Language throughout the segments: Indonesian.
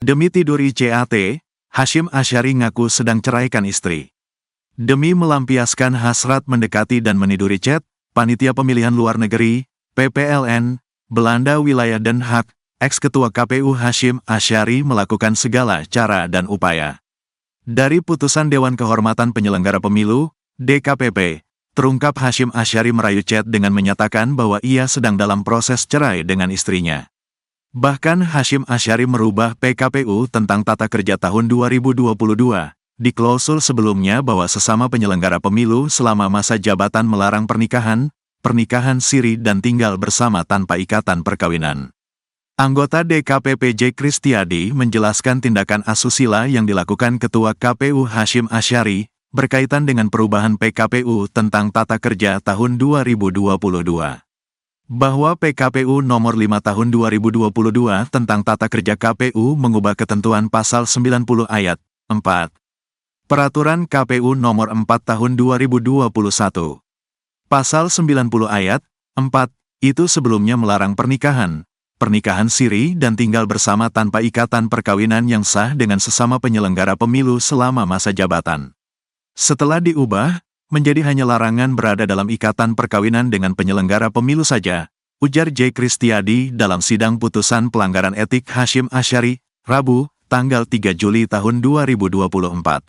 Demi tidur ICAT, Hasyim Asyari ngaku sedang ceraikan istri. Demi melampiaskan hasrat mendekati dan meniduri Chat, Panitia Pemilihan Luar Negeri, PPLN, Belanda Wilayah Den Haag, ex-ketua KPU Hasyim Asyari melakukan segala cara dan upaya. Dari putusan Dewan Kehormatan Penyelenggara Pemilu, DKPP, terungkap Hasyim Asyari merayu Chat dengan menyatakan bahwa ia sedang dalam proses cerai dengan istrinya. Bahkan Hasyim Asyari merubah PKPU tentang tata kerja tahun 2022, di klausul sebelumnya bahwa sesama penyelenggara pemilu selama masa jabatan melarang pernikahan, pernikahan siri dan tinggal bersama tanpa ikatan perkawinan. Anggota DKPP J. Kristiadi menjelaskan tindakan asusila yang dilakukan Ketua KPU Hasyim Asyari, berkaitan dengan perubahan PKPU tentang tata kerja tahun 2022. Bahwa PKPU nomor 5 tahun 2022 tentang tata kerja KPU mengubah ketentuan pasal 90 ayat 4. Peraturan KPU nomor 4 tahun 2021. Pasal 90 ayat 4, itu sebelumnya melarang pernikahan, pernikahan siri dan tinggal bersama tanpa ikatan perkawinan yang sah dengan sesama penyelenggara pemilu selama masa jabatan. Setelah diubah, menjadi hanya larangan berada dalam ikatan perkawinan dengan penyelenggara pemilu saja, ujar J. Kristiadi dalam sidang putusan pelanggaran etik Hasyim Asyari, Rabu, tanggal 3 Juli tahun 2024.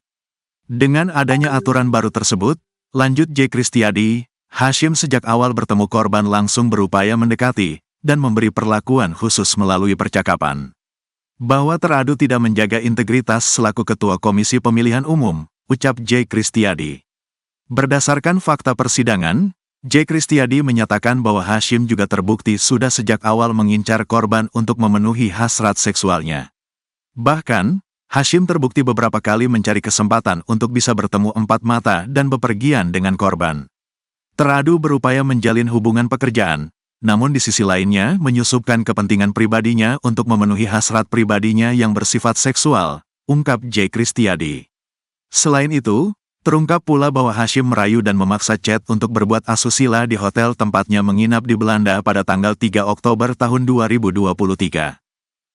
Dengan adanya aturan baru tersebut, lanjut J. Kristiadi, Hasyim sejak awal bertemu korban langsung berupaya mendekati, dan memberi perlakuan khusus melalui percakapan. Bahwa teradu tidak menjaga integritas selaku Ketua Komisi Pemilihan Umum, ucap J. Kristiadi. Berdasarkan fakta persidangan, J. Kristiadi menyatakan bahwa Hasyim juga terbukti sudah sejak awal mengincar korban untuk memenuhi hasrat seksualnya. Bahkan, Hasyim terbukti beberapa kali mencari kesempatan untuk bisa bertemu empat mata dan bepergian dengan korban. Teradu berupaya menjalin hubungan pekerjaan, namun di sisi lainnya menyusupkan kepentingan pribadinya untuk memenuhi hasrat pribadinya yang bersifat seksual, ungkap J. Kristiadi. Selain itu, terungkap pula bahwa Hasyim merayu dan memaksa Chat untuk berbuat asusila di hotel tempatnya menginap di Belanda pada tanggal 3 Oktober tahun 2023.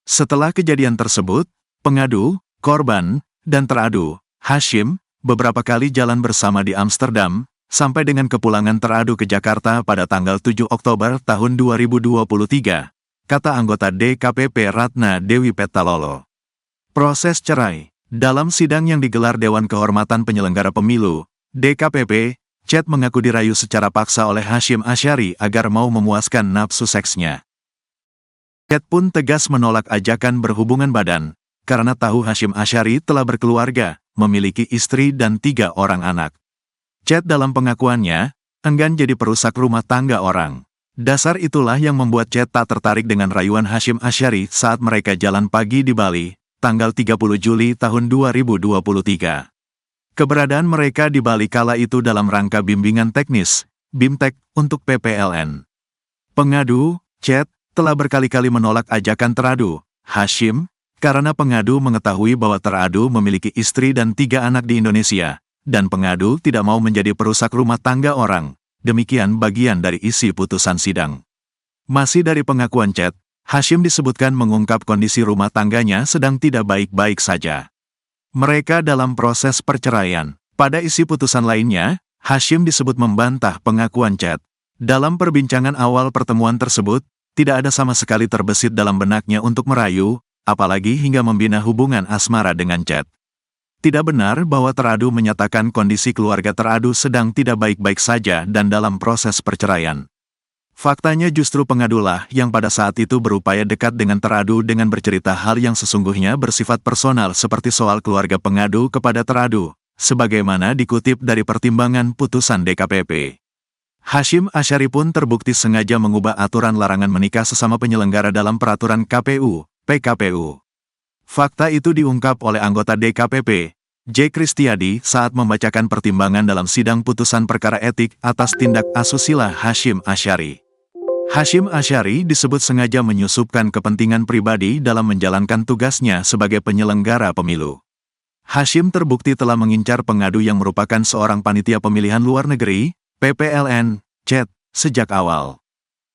Setelah kejadian tersebut, pengadu, korban, dan teradu, Hasyim, beberapa kali jalan bersama di Amsterdam, sampai dengan kepulangan teradu ke Jakarta pada tanggal 7 Oktober tahun 2023, kata anggota DKPP Ratna Dewi Petalolo. Proses cerai. Dalam sidang yang digelar Dewan Kehormatan Penyelenggara Pemilu, DKPP, Chat mengaku dirayu secara paksa oleh Hasyim Asyari agar mau memuaskan nafsu seksnya. Chat pun tegas menolak ajakan berhubungan badan, karena tahu Hasyim Asyari telah berkeluarga, memiliki istri dan 3 orang anak. Chat dalam pengakuannya, enggan jadi perusak rumah tangga orang. Dasar itulah yang membuat Chat tak tertarik dengan rayuan Hasyim Asyari saat mereka jalan pagi di Bali, tanggal 30 Juli tahun 2023. Keberadaan mereka di Bali kala itu dalam rangka bimbingan teknis, BIMTEK, untuk PPLN. Pengadu, Chat, telah berkali-kali menolak ajakan teradu, Hasyim, karena pengadu mengetahui bahwa teradu memiliki istri dan 3 anak di Indonesia, dan pengadu tidak mau menjadi perusak rumah tangga orang. Demikian bagian dari isi putusan sidang. Masih dari pengakuan Chat, Hasyim disebutkan mengungkap kondisi rumah tangganya sedang tidak baik-baik saja. Mereka dalam proses perceraian. Pada isi putusan lainnya, Hasyim disebut membantah pengakuan Chat. Dalam perbincangan awal pertemuan tersebut, tidak ada sama sekali terbesit dalam benaknya untuk merayu, apalagi hingga membina hubungan asmara dengan Chat. Tidak benar bahwa teradu menyatakan kondisi keluarga teradu sedang tidak baik-baik saja dan dalam proses perceraian. Faktanya justru pengadulah yang pada saat itu berupaya dekat dengan teradu dengan bercerita hal yang sesungguhnya bersifat personal seperti soal keluarga pengadu kepada teradu, sebagaimana dikutip dari pertimbangan putusan DKPP. Hasyim Asyari pun terbukti sengaja mengubah aturan larangan menikah sesama penyelenggara dalam peraturan KPU, PKPU. Fakta itu diungkap oleh anggota DKPP, J. Kristiadi saat membacakan pertimbangan dalam sidang putusan perkara etik atas tindak asusila Hasyim Asyari. Hasyim Asyari disebut sengaja menyusupkan kepentingan pribadi dalam menjalankan tugasnya sebagai penyelenggara pemilu. Hasyim terbukti telah mengincar pengadu yang merupakan seorang panitia pemilihan luar negeri, PPLN, Chat, sejak awal.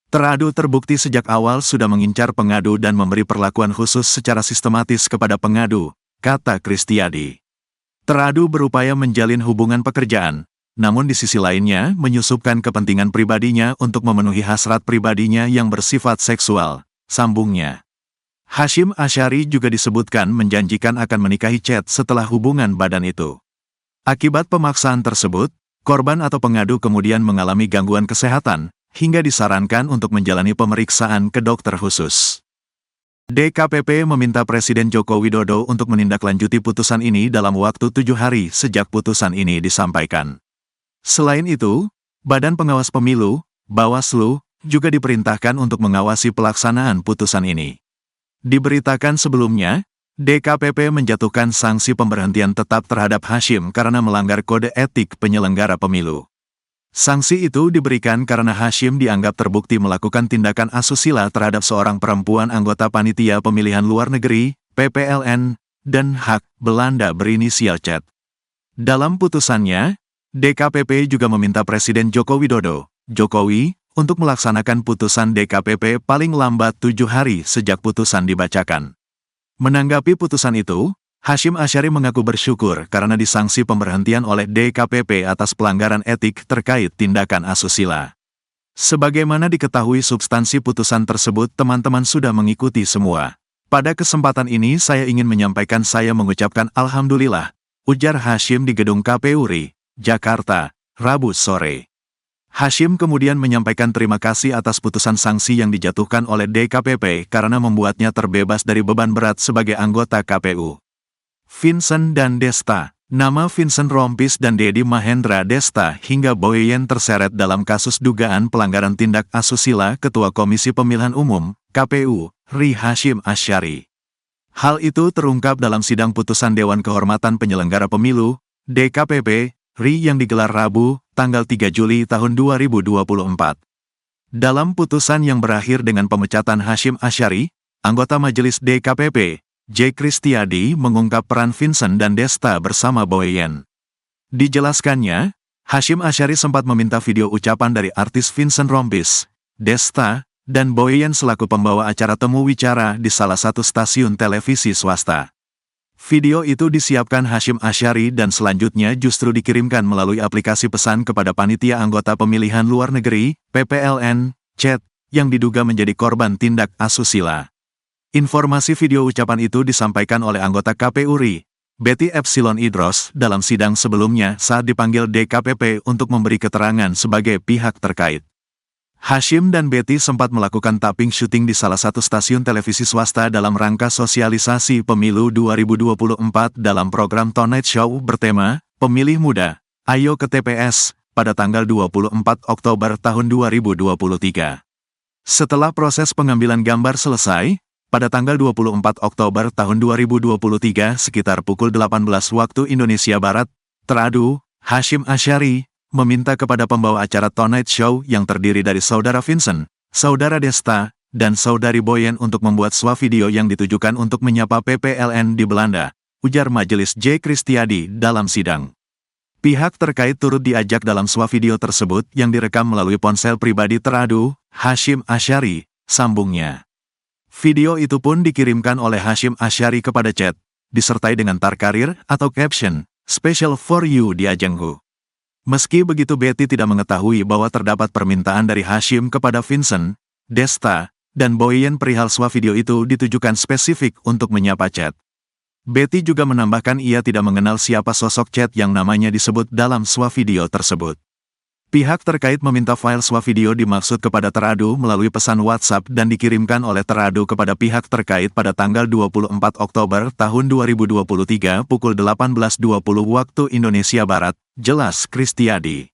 Teradu terbukti sejak awal sudah mengincar pengadu dan memberi perlakuan khusus secara sistematis kepada pengadu, kata Kristiadi. Teradu berupaya menjalin hubungan pekerjaan, namun di sisi lainnya menyusupkan kepentingan pribadinya untuk memenuhi hasrat pribadinya yang bersifat seksual, sambungnya. Hasyim Asyari juga disebutkan menjanjikan akan menikahi Chat setelah hubungan badan itu. Akibat pemaksaan tersebut, korban atau pengadu kemudian mengalami gangguan kesehatan, hingga disarankan untuk menjalani pemeriksaan ke dokter khusus. DKPP meminta Presiden Joko Widodo untuk menindaklanjuti putusan ini dalam waktu 7 hari sejak putusan ini disampaikan. Selain itu, Badan Pengawas Pemilu, Bawaslu, juga diperintahkan untuk mengawasi pelaksanaan putusan ini. Diberitakan sebelumnya, DKPP menjatuhkan sanksi pemberhentian tetap terhadap Hasyim karena melanggar kode etik penyelenggara pemilu. Sanksi itu diberikan karena Hasyim dianggap terbukti melakukan tindakan asusila terhadap seorang perempuan anggota Panitia Pemilihan Luar Negeri, PPLN, dan Hak Belanda berinisial Chat. Dalam putusannya, DKPP juga meminta Presiden Joko Widodo, Jokowi, untuk melaksanakan putusan DKPP paling lambat 7 hari sejak putusan dibacakan. Menanggapi putusan itu, Hasyim Asyari mengaku bersyukur karena disanksi pemberhentian oleh DKPP atas pelanggaran etik terkait tindakan asusila. Sebagaimana diketahui substansi putusan tersebut teman-teman sudah mengikuti semua. Pada kesempatan ini saya ingin menyampaikan saya mengucapkan Alhamdulillah, ujar Hasyim di gedung KPU RI, Jakarta, Rabu sore. Hasyim kemudian menyampaikan terima kasih atas putusan sanksi yang dijatuhkan oleh DKPP karena membuatnya terbebas dari beban berat sebagai anggota KPU. Vincent dan Desta. Nama Vincent Rompis dan Dedi Mahendra Desta hingga Boyen terseret dalam kasus dugaan pelanggaran tindak asusila Ketua Komisi Pemilihan Umum, KPU, RI Hasyim Asyari. Hal itu terungkap dalam sidang putusan Dewan Kehormatan Penyelenggara Pemilu, DKPP, RI yang digelar Rabu, tanggal 3 Juli tahun 2024. Dalam putusan yang berakhir dengan pemecatan Hasyim Asyari, anggota Majelis DKPP, J. Kristiadi mengungkap peran Vincent dan Desta bersama Boyen. Dijelaskannya, Hasyim Asyari sempat meminta video ucapan dari artis Vincent Rompis, Desta, dan Boyen selaku pembawa acara temu wicara di salah satu stasiun televisi swasta. Video itu disiapkan Hasyim Asyari dan selanjutnya justru dikirimkan melalui aplikasi pesan kepada Panitia Anggota Pemilihan Luar Negeri, PPLN, Chat, yang diduga menjadi korban tindak asusila. Informasi video ucapan itu disampaikan oleh anggota KPU RI, Betty Epsilon Idros, dalam sidang sebelumnya saat dipanggil DKPP untuk memberi keterangan sebagai pihak terkait. Hasyim dan Betty sempat melakukan tapping syuting di salah satu stasiun televisi swasta dalam rangka sosialisasi pemilu 2024 dalam program Tonight Show bertema, Pemilih Muda, Ayo ke TPS, pada tanggal 24 Oktober tahun 2023. Setelah proses pengambilan gambar selesai, pada tanggal 24 Oktober tahun 2023 sekitar pukul 18 waktu Indonesia Barat, teradu, Hasyim Asyari, meminta kepada pembawa acara Tonight Show yang terdiri dari Saudara Vincent, Saudara Desta, dan Saudari Boyen untuk membuat swavideo yang ditujukan untuk menyapa PPLN di Belanda, ujar Majelis J. Kristiadi dalam sidang. Pihak terkait turut diajak dalam swavideo tersebut yang direkam melalui ponsel pribadi teradu, Hasyim Asyari, sambungnya. Video itu pun dikirimkan oleh Hasyim Asyari kepada Chat, disertai dengan tarkarir atau caption, Special for you di Ajenghu. Meski begitu Betty tidak mengetahui bahwa terdapat permintaan dari Hasyim kepada Vincent, Desta, dan Boyen perihal swavideo itu ditujukan spesifik untuk menyapa Chat. Betty juga menambahkan ia tidak mengenal siapa sosok Chat yang namanya disebut dalam swavideo tersebut. Pihak terkait meminta file swavideo dimaksud kepada teradu melalui pesan WhatsApp dan dikirimkan oleh teradu kepada pihak terkait pada tanggal 24 Oktober tahun 2023 pukul 18.20 waktu Indonesia Barat, jelas Kristiadi.